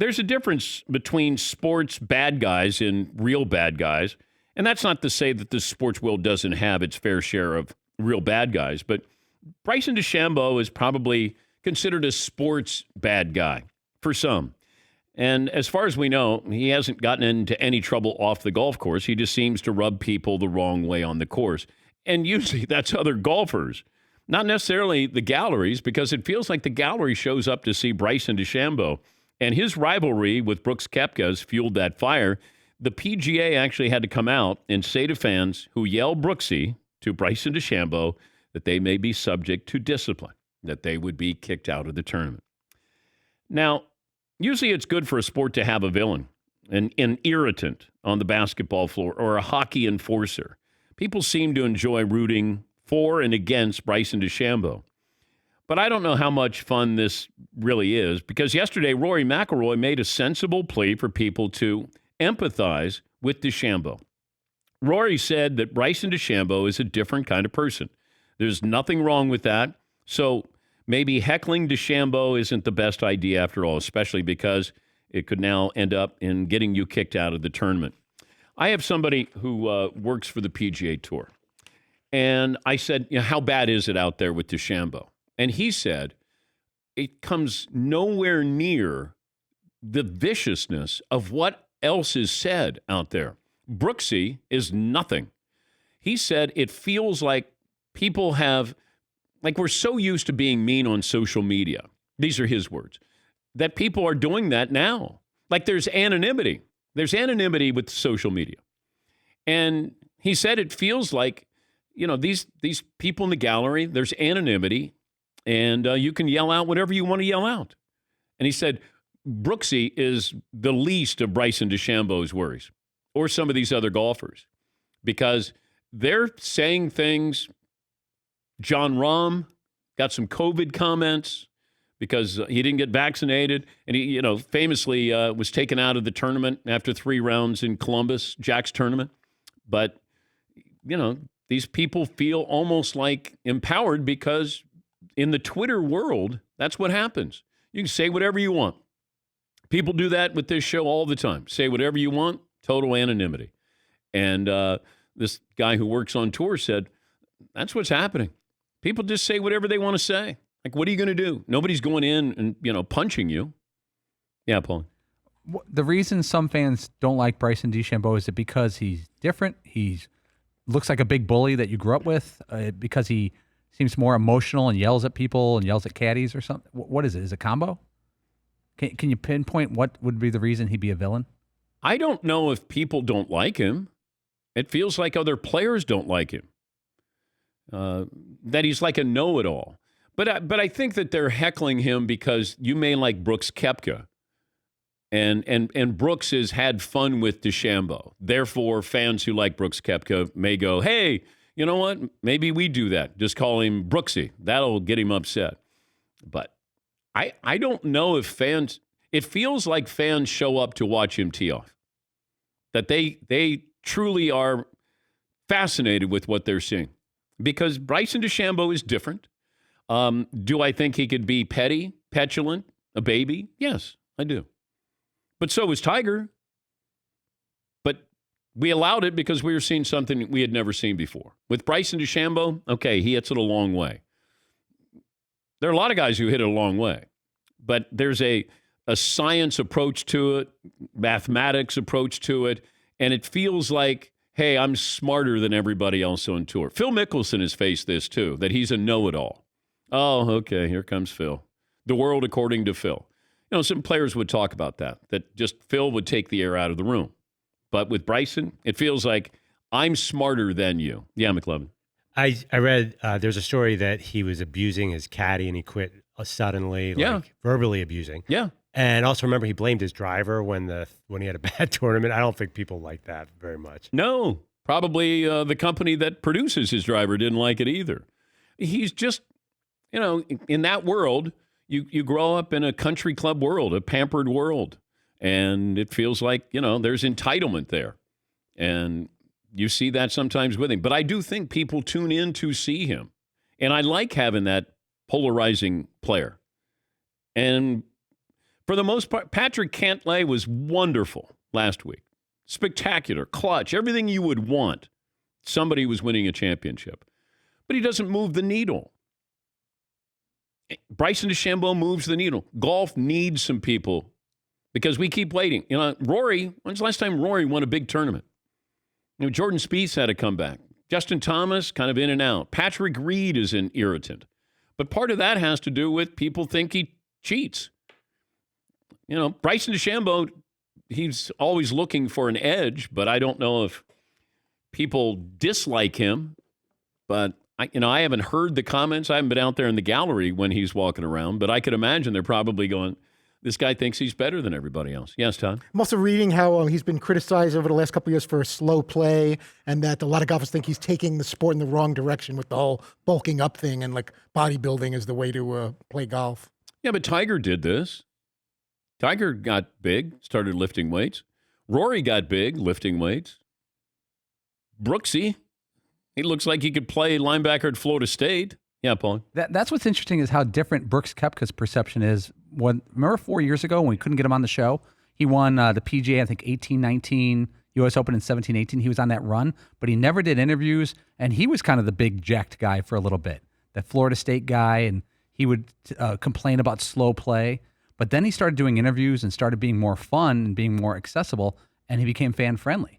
there's a difference between sports bad guys and real bad guys. And that's not to say that the sports world doesn't have its fair share of real bad guys, but Bryson DeChambeau is probably considered a sports bad guy for some. And as far as we know, he hasn't gotten into any trouble off the golf course. He just seems to rub people the wrong way on the course. And usually that's other golfers, not necessarily the galleries, because it feels like the gallery shows up to see Bryson DeChambeau. And his rivalry with Brooks Koepka's fueled that fire. The PGA actually had to come out and say to fans who yell Brooksy to Bryson DeChambeau that they may be subject to discipline, that they would be kicked out of the tournament. Now, usually it's good for a sport to have a villain, an irritant on the basketball floor, or a hockey enforcer. People seem to enjoy rooting for and against Bryson DeChambeau. But I don't know how much fun this really is, because yesterday Rory McIlroy made a sensible plea for people to empathize with DeChambeau. Rory said that Bryson DeChambeau is a different kind of person. There's nothing wrong with that. So maybe heckling DeChambeau isn't the best idea after all, especially because it could now end up in getting you kicked out of the tournament. I have somebody who works for the PGA Tour. And I said, how bad is it out there with DeChambeau? And he said, it comes nowhere near the viciousness of what else is said out there. Brooksy is nothing. He said it feels like people have, like we're so used to being mean on social media. These are his words. That people are doing that now. Like there's anonymity. There's anonymity with social media. And he said it feels like, these people in the gallery, there's anonymity, and you can yell out whatever you want to yell out. And he said Brooksy is the least of Bryson DeChambeau's worries, or some of these other golfers, because they're saying things. John Rahm got some COVID comments because he didn't get vaccinated, and he, famously was taken out of the tournament after 3 rounds in Columbus, Jack's tournament. But, these people feel almost like empowered because in the Twitter world, that's what happens. You can say whatever you want. People do that with this show all the time. Say whatever you want, total anonymity. And this guy who works on tour said, that's what's happening. People just say whatever they want to say. Like, what are you going to do? Nobody's going in and, punching you. Yeah, Paul. The reason some fans don't like Bryson DeChambeau is it because he's different? He looks like a big bully that you grew up with? Because he seems more emotional and yells at people and yells at caddies or something? What is it? Is it a combo? Can you pinpoint what would be the reason he'd be a villain? I don't know if people don't like him. It feels like other players don't like him. That he's like a know-it-all. But I think that they're heckling him because you may like Brooks Koepka. And Brooks has had fun with DeChambeau. Therefore, fans who like Brooks Koepka may go, hey, you know what? Maybe we do that. Just call him Brooksy. That'll get him upset. But I don't know if fans, it feels like fans show up to watch him tee off. That they truly are fascinated with what they're seeing. Because Bryson DeChambeau is different. Do I think he could be petty, petulant, a baby? Yes, I do. But so was Tiger. But we allowed it because we were seeing something we had never seen before. With Bryson DeChambeau, okay, he hits it a long way. There are a lot of guys who hit it a long way. But there's a science approach to it, mathematics approach to it, and it feels like, hey, I'm smarter than everybody else on tour. Phil Mickelson has faced this too, that he's a know-it-all. Oh, okay, here comes Phil. The world according to Phil. Some players would talk about that just Phil would take the air out of the room. But with Bryson, it feels like I'm smarter than you. Yeah, McLovin. I read there's a story that he was abusing his caddy and he quit suddenly, verbally abusing. Yeah. And also remember he blamed his driver when he had a bad tournament. I don't think people like that very much. No, probably the company that produces his driver didn't like it either. He's just, in that world, you grow up in a country club world, a pampered world, and it feels like, there's entitlement there. And you see that sometimes with him. But I do think people tune in to see him. And I like having that polarizing player. And For the most part, Patrick Cantlay was wonderful last week. Spectacular, clutch, everything you would want. Somebody was winning a championship. But he doesn't move the needle. Bryson DeChambeau moves the needle. Golf needs some people because we keep waiting. Rory, when's the last time Rory won a big tournament? Jordan Spieth had a comeback. Justin Thomas, kind of in and out. Patrick Reed is an irritant. But part of that has to do with people think he cheats. Bryson DeChambeau, he's always looking for an edge, but I don't know if people dislike him. But I haven't heard the comments. I haven't been out there in the gallery when he's walking around, but I could imagine they're probably going, this guy thinks he's better than everybody else. Yes, Todd? I'm also reading how he's been criticized over the last couple of years for slow play, and that a lot of golfers think he's taking the sport in the wrong direction with the whole bulking up thing, and like bodybuilding is the way to play golf. Yeah, but Tiger did this. Tiger got big, started lifting weights. Rory got big, lifting weights. Brooksy, he looks like he could play linebacker at Florida State. Yeah, Paul. That's what's interesting is how different Brooks Koepka's perception is. Remember 4 years ago when we couldn't get him on the show? He won the PGA, I think, 18-19, U.S. Open in 17-18. He was on that run, but he never did interviews, and he was kind of the big jacked guy for a little bit, that Florida State guy, and he would complain about slow play. But then he started doing interviews and started being more fun and being more accessible, and he became fan-friendly.